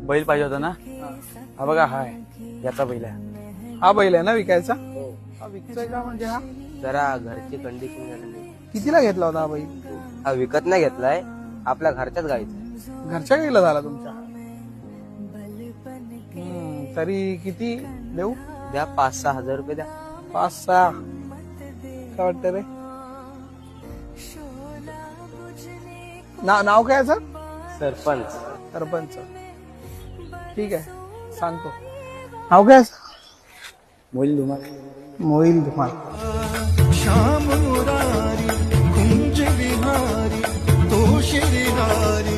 बैल पाहिजे होता ना. हा बघा हाय याचा बैल आहे. हा बैल आहे ना विकायचा? हा विकतोय का म्हणजे हा? जरा घरची कंडिशन झाली नाही. कितीला घेतला होता हा बैल? हा विकत नाही घेतलाय, आपल्या घरच्याच गाईचा. घरच्या गाईला झाला तुमच्या? तरी किती देऊ? द्या 5-6 हजार रुपये द्या. 5-6 काय वाटतं रे? नाव काय याचं? सरपंच. सरपंच. ठीक आहे सांगतो. नाव काय याचं? मोईल धुमाल. मोईल धुमाल. श्याम मुरारी कुंज विहारी तो श्रीहारी